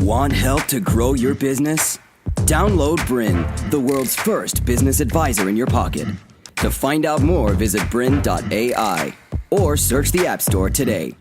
Want help to grow your business? Download BRiN, the world's first business advisor in your pocket. To find out more, visit BRiN.ai or search the App Store today.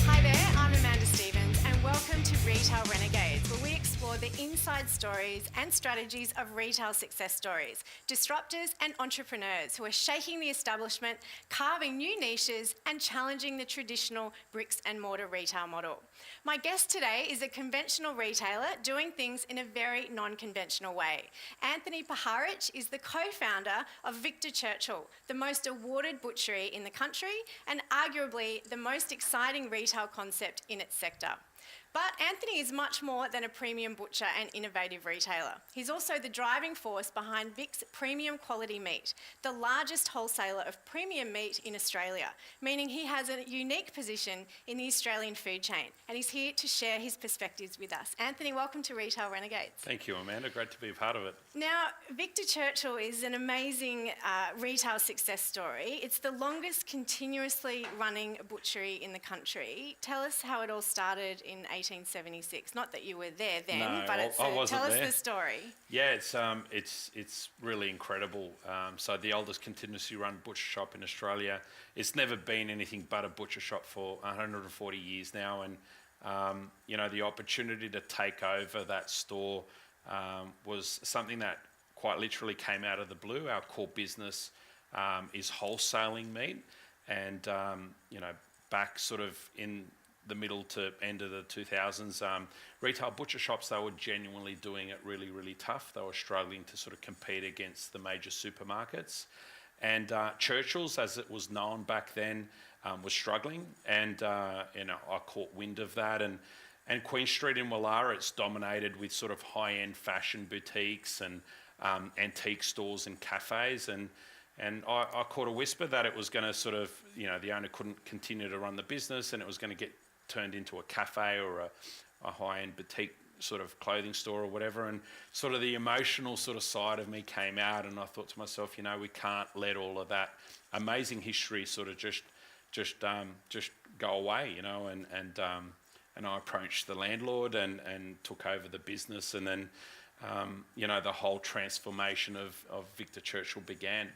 Hi there, I'm Amanda Stevens and welcome to Retail Renegades, where we explore the inside stories and strategies of retail success stories, disruptors and entrepreneurs who are shaking the establishment, carving new niches and challenging the traditional bricks and mortar retail model. My guest today is a conventional retailer doing things in a very non-conventional way. Anthony Puharich is the co-founder of Victor Churchill, the most awarded butchery in the country and arguably the most exciting retail concept in its sector. But Anthony is much more than a premium butcher and innovative retailer. He's also the driving force behind Vic's Premium Quality Meat, the largest wholesaler of premium meat in Australia, meaning he has a unique position in the Australian food chain, and he's here to share his perspectives with us. Anthony, welcome to Retail Renegades. Thank you, Amanda. Great to be a part of it. Now, Victor Churchill is an amazing retail success story. It's the longest continuously running butchery in the country. Tell us how it all started in 1876. Not that you were there then, No, but I wasn't tell us there. the story. Yeah, it's really incredible. So the oldest continuously run butcher shop in Australia. It's never been anything but a butcher shop for 140 years now, and the opportunity to take over that store was something that quite literally came out of the blue. Our core business is wholesaling meat, and back sort of in the middle to end of the 2000s, retail butcher shops, they were genuinely doing it really, really tough. They were struggling to sort of compete against the major supermarkets. And Churchill's, as it was known back then, was struggling. And I caught wind of that. And Queen Street in Woollahra, it's dominated with sort of high-end fashion boutiques and antique stores and cafes. And I caught a whisper that it was going to sort of, the owner couldn't continue to run the business and it was going to get turned into a cafe or a high-end boutique sort of clothing store or whatever, and sort of the emotional sort of side of me came out, and I thought to myself, we can't let all of that amazing history sort of just go away, and I approached the landlord and took over the business, and then the whole transformation of Victor Churchill began.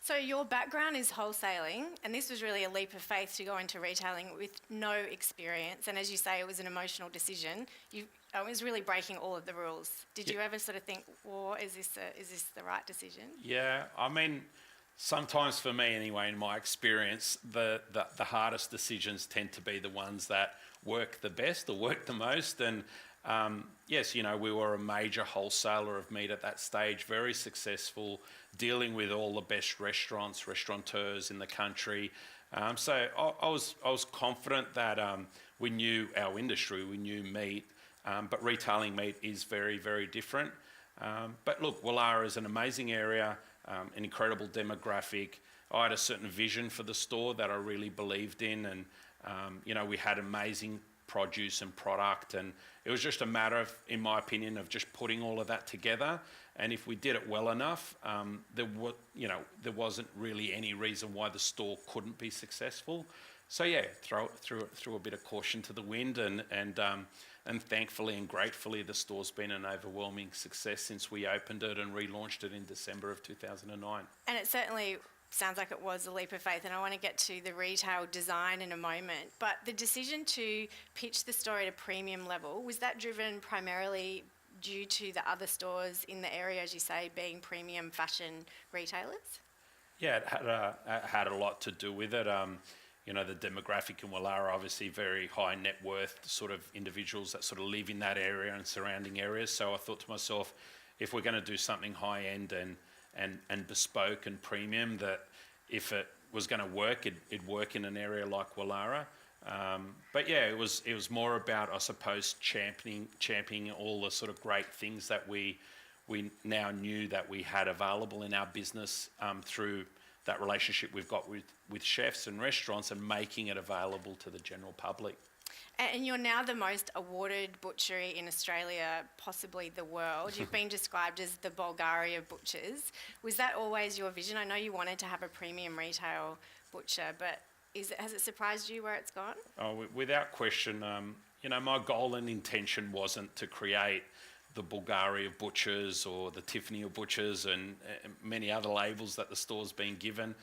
So your background is wholesaling, and this was really a leap of faith to go into retailing with no experience. And as you say, it was an emotional decision. It was really breaking all of the rules. Did you ever sort of think, well, is this the right decision? Yeah, I mean, sometimes for me anyway, in my experience, the hardest decisions tend to be the ones that work the best or work the most. And yes, we were a major wholesaler of meat at that stage, very successful, dealing with all the best restaurateurs in the country. So I was confident that we knew our industry, we knew meat, but retailing meat is very, very different. But look, Woollahra is an amazing area, an incredible demographic. I had a certain vision for the store that I really believed in, and we had amazing produce and product, and it was just a matter of, in my opinion, of just putting all of that together. And if we did it well enough, there wasn't really any reason why the store couldn't be successful. So yeah, threw a bit of caution to the wind, and thankfully and gratefully, the store's been an overwhelming success since we opened it and relaunched it in December of 2009. And it certainly sounds like it was a leap of faith, and I want to get to the retail design in a moment. But the decision to pitch the store at a premium level, was that driven primarily due to the other stores in the area, as you say, being premium fashion retailers? Yeah, it had a lot to do with it. The demographic in Woollahra, obviously very high net worth sort of individuals that sort of live in that area and surrounding areas. So I thought to myself, if we're going to do something high end and bespoke and premium, that if it was going to work, it'd work in an area like Woollahra. But yeah, it was more about, I suppose, championing all the sort of great things that we now knew that we had available in our business through that relationship we've got with chefs and restaurants, and making it available to the general public. And you're now the most awarded butchery in Australia, possibly the world. You've been described as the Bulgaria of butchers. Was that always your vision? I know you wanted to have a premium retail butcher, but has it surprised you where it's gone? Oh, without question. My goal and intention wasn't to create the Bulgaria of butchers or the Tiffany of butchers and many other labels that the store's been given.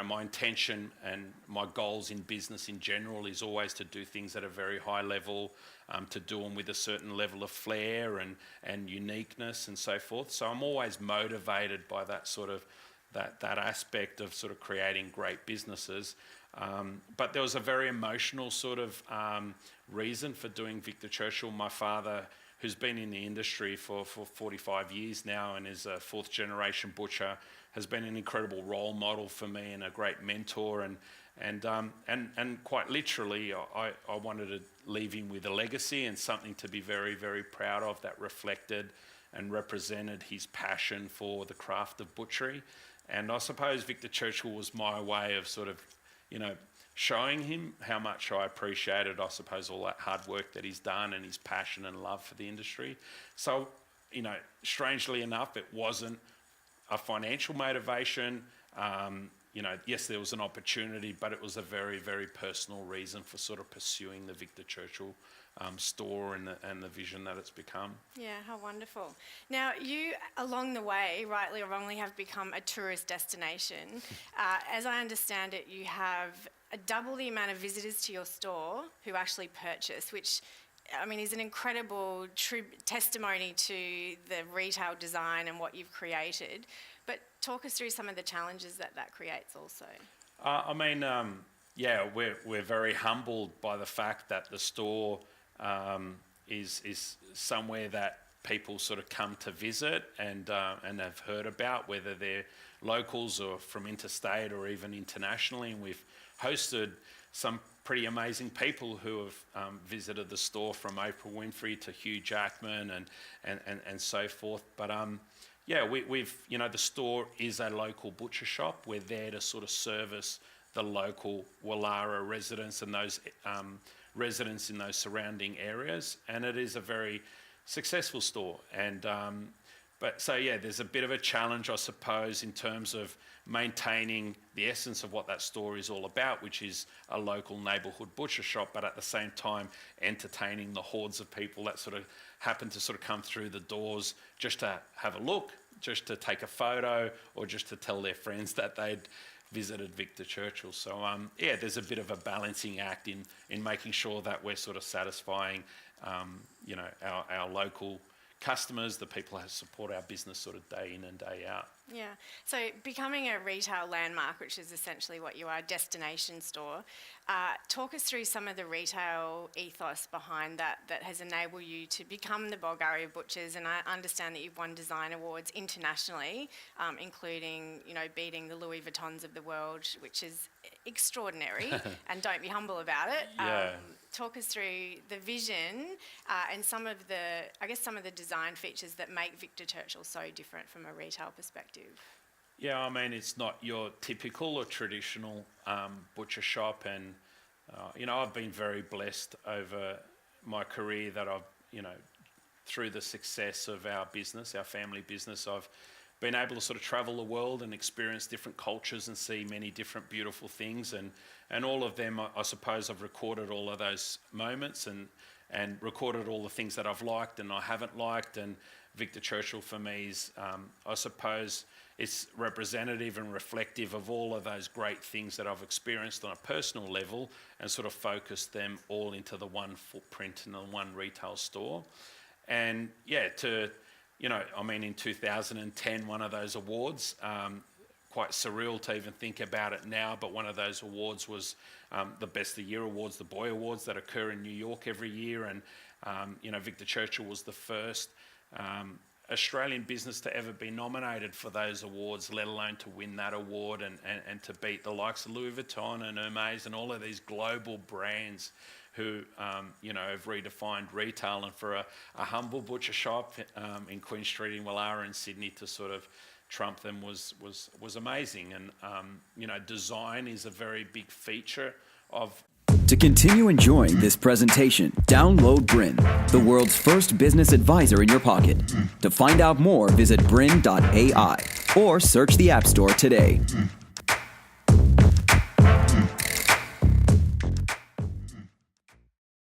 My intention and my goals in business in general is always to do things at a very high level, to do them with a certain level of flair and uniqueness and so forth. So I'm always motivated by that sort of that aspect of sort of creating great businesses. But there was a very emotional sort of reason for doing Victor Churchill. My father, who's been in the industry for 45 years now and is a fourth generation butcher, has been an incredible role model for me and a great mentor, and quite literally I wanted to leave him with a legacy and something to be very, very proud of that reflected and represented his passion for the craft of butchery. And I suppose Victor Churchill was my way of sort of, showing him how much I appreciated, I suppose, all that hard work that he's done and his passion and love for the industry. So, strangely enough, it wasn't a financial motivation. Yes, there was an opportunity, but it was a very, very personal reason for sort of pursuing the Victor Churchill store and the vision that it's become. Yeah, how wonderful. Now, you, along the way, rightly or wrongly, have become a tourist destination. As I understand it, you have double the amount of visitors to your store who actually purchase, which is an incredible testimony to the retail design and what you've created. But talk us through some of the challenges that creates also. We're very humbled by the fact that the store is somewhere that people sort of come to visit and have heard about, whether they're locals or from interstate or even internationally. And we've hosted some pretty amazing people who have visited the store, from Oprah Winfrey to Hugh Jackman and so forth. But we've the store is a local butcher shop. We're there to sort of service the local Wallara residents and those residents in those surrounding areas, and it is a very successful store. And there's a bit of a challenge, I suppose, in terms of maintaining the essence of what that store is all about, which is a local neighbourhood butcher shop, but at the same time entertaining the hordes of people that sort of happen to sort of come through the doors just to have a look, just to take a photo, or just to tell their friends that they'd visited Victor Churchill. So there's a bit of a balancing act in making sure that we're sort of satisfying our local customers, the people who support our business sort of day in and day out. Yeah. So becoming a retail landmark, which is essentially what you are, a destination store, talk us through some of the retail ethos behind that has enabled you to become the Bulgaria Butchers. And I understand that you've won design awards internationally, including, beating the Louis Vuittons of the world, which is extraordinary. And don't be humble about it. Yeah. Talk us through the vision and some of the design features that make Victor Churchill so different from a retail perspective. Yeah, it's not your typical or traditional butcher shop, and I've been very blessed over my career that I've, through the success of our business, our family business, I've been able to sort of travel the world and experience different cultures and see many different beautiful things, and all of them, I suppose, I've recorded all of those moments and recorded all the things that I've liked and I haven't liked. And Victor Churchill for me is, I suppose, it's representative and reflective of all of those great things that I've experienced on a personal level, and sort of focused them all into the one footprint and the one retail store. And in 2010, one of those awards, quite surreal to even think about it now, but one of those awards was the Best of the Year awards, the Boy Awards that occur in New York every year. And, Victor Churchill was the first Australian business to ever be nominated for those awards, let alone to win that award and to beat the likes of Louis Vuitton and Hermes and all of these global brands who, have redefined retail. And for a humble butcher shop in Queen Street in Wallara in Sydney to sort of trump them was amazing. And, design is a very big feature of To continue enjoying this presentation, download BRiN, the world's first business advisor in your pocket. To find out more, visit BRiN.ai or search the App Store today.